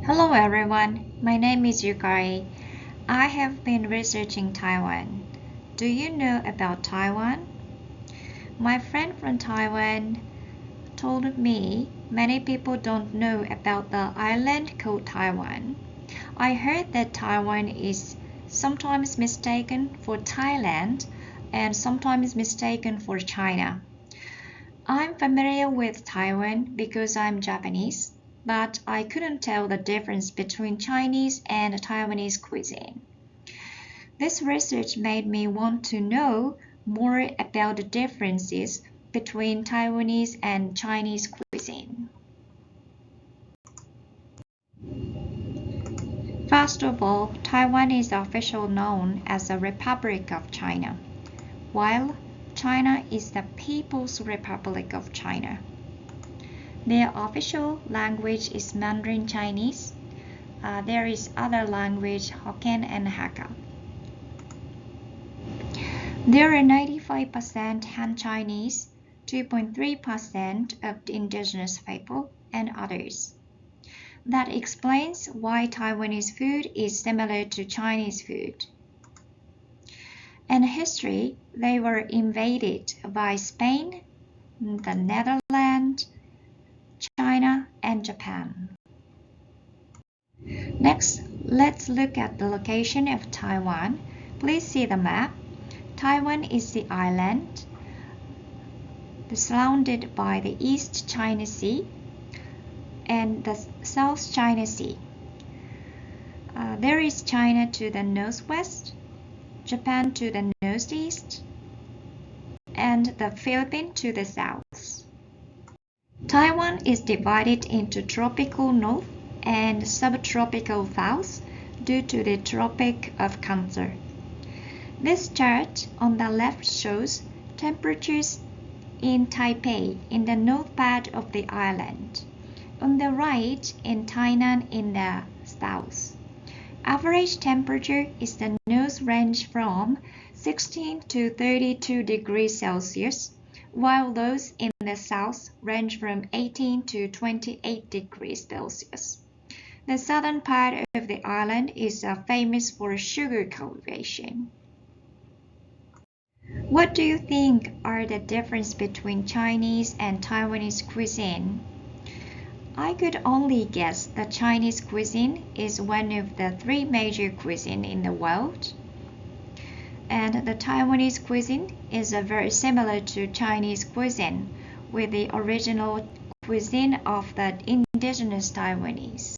Hello everyone, my name is Yukari. I have been researching Taiwan. Do you know about Taiwan? My friend from Taiwan told me many people don't know about the island called Taiwan. I heard that Taiwan is sometimes mistaken for Thailand and sometimes mistaken for China. I'm familiar with Taiwan because I'm Japanese, but I couldn't tell the difference between Chinese and Taiwanese cuisine. This research made me want to know more about the differences between Taiwanese and Chinese cuisine. First of all, Taiwan is officially known as the Republic of China, while China is the People's Republic of China. Their official language is Mandarin Chinese. There is other language Hokkien and Hakka. There are 95% Han Chinese, 2.3% of the indigenous people, and others. That explains why Taiwanese food is similar to Chinese food. In history, they were invaded by Spain, the Netherlands, China, and Japan. Next, let's look at the location of Taiwan. Please see the map. Taiwan is the island surrounded by the East China Sea and the South China Sea. There is China to the northwest, Japan to the northeast, and the Philippines to the south. Taiwan is divided into tropical north and subtropical south due to the Tropic of Cancer. This chart on the left shows temperatures in Taipei in the north part of the island, on the right in Tainan in the south. Average temperature is the north range from 16 to 32 degrees Celsius, while those in the south range from 18 to 28 degrees Celsius. The southern part of the island is famous for sugar cultivation. What do you think are the differences between Chinese and Taiwanese cuisine? I could only guess that Chinese cuisine is one of the three major cuisines in the world, and the Taiwanese cuisine is very similar to Chinese cuisine, with the original cuisine of the indigenous Taiwanese.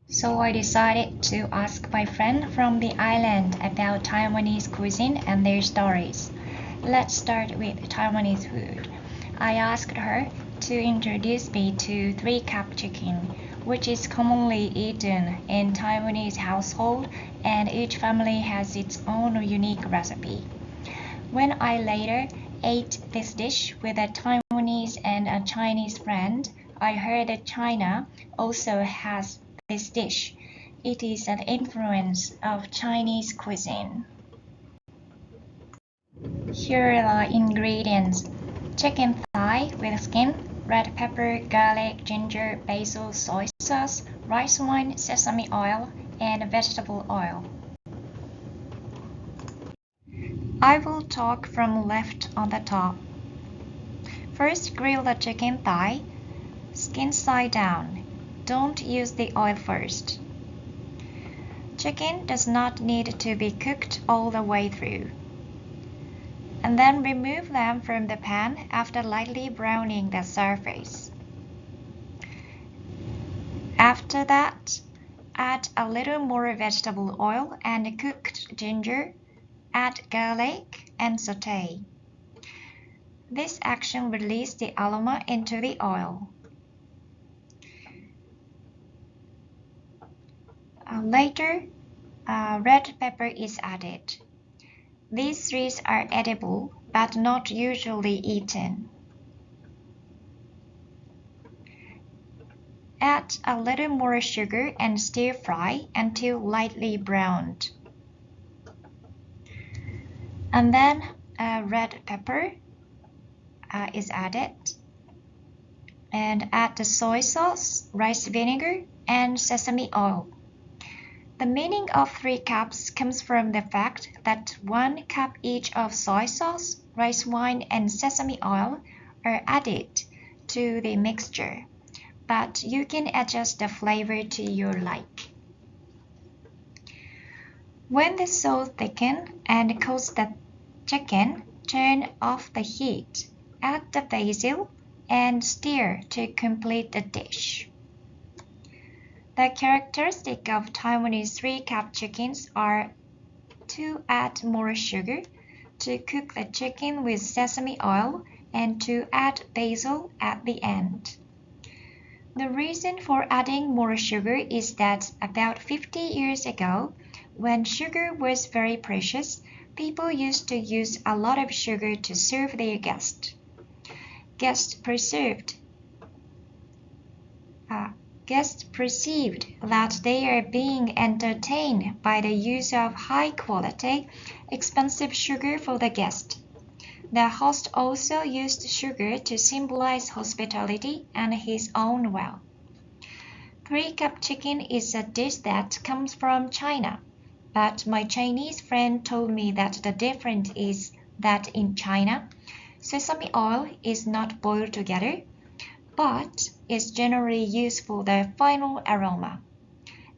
So I decided to ask my friend from the island about Taiwanese cuisine and their stories. Let's start with Taiwanese food. I asked her to introduce me to three-cup chicken, which is commonly eaten in Taiwanese household, and each family has its own unique recipe. When I later ate this dish with a Taiwanese and a Chinese friend, I heard that China also has this dish. It is an influence of Chinese cuisine. Here are the ingredients: chicken thigh with skin, red pepper, garlic, ginger, basil, soy sauce, rice wine, sesame oil, and vegetable oil. I will talk from left on the top. First, grill the chicken thigh, skin side down. Don't use the oil first. Chicken does not need to be cooked all the way through. And then remove them from the pan after lightly browning the surface. After that, add a little more vegetable oil and cooked ginger, add garlic, and saute. This action releases the aroma into the oil. Later, red pepper is added. These three are edible but not usually eaten. Add a little more sugar and stir fry until lightly browned. And then red pepper is added. and add the soy sauce, rice vinegar, and sesame oil. The meaning of 3 cups comes from the fact that 1 cup each of soy sauce, rice wine, and sesame oil are added to the mixture, but you can adjust the flavor to your like. When the sauce thickens and coats the chicken, turn off the heat, add the basil, and stir to complete the dish. The characteristics of Taiwanese 3-cup chickens are to add more sugar, to cook the chicken with sesame oil, and to add basil at the end. The reason for adding more sugar is that about 50 years ago, when sugar was very precious, people used to use a lot of sugar to serve their guests. Guests perceived that they are being entertained by the use of high-quality, expensive sugar for the guest. The host also used sugar to symbolize hospitality and his own wealth. 3-cup chicken is a dish that comes from China, but my Chinese friend told me that the difference is that in China, sesame oil is not boiled together, but is generally used for the final aroma,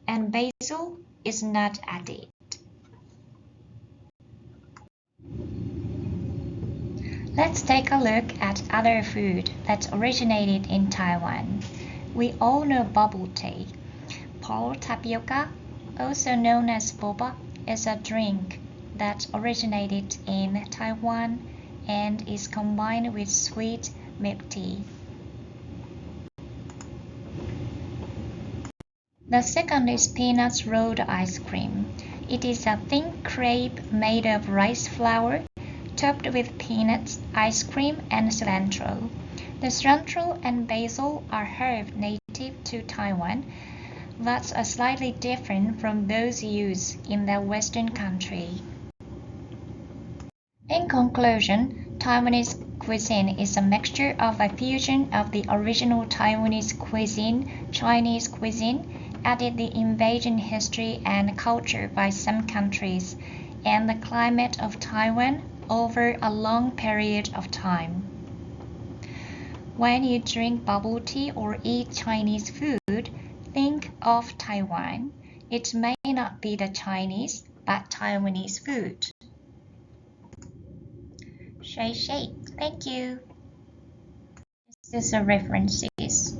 and basil is not added. Let's take a look at other food that originated in Taiwan. We all know bubble tea. Pearl tapioca, also known as boba, is a drink that originated in Taiwan and is combined with sweet milk tea. The second is peanuts rolled ice cream. It is a thin crepe made of rice flour, topped with peanuts, ice cream, and cilantro. The cilantro and basil are herbs native to Taiwan that are slightly different from those used in the Western country. In conclusion, Taiwanese cuisine is a mixture of a fusion of the original Taiwanese cuisine, Chinese cuisine, added the invasion history and culture by some countries, and the climate of Taiwan over a long period of time. When you drink bubble tea or eat Chinese food, think of Taiwan. It may not be the Chinese, but Taiwanese food. Shake. Thank you. This is a references.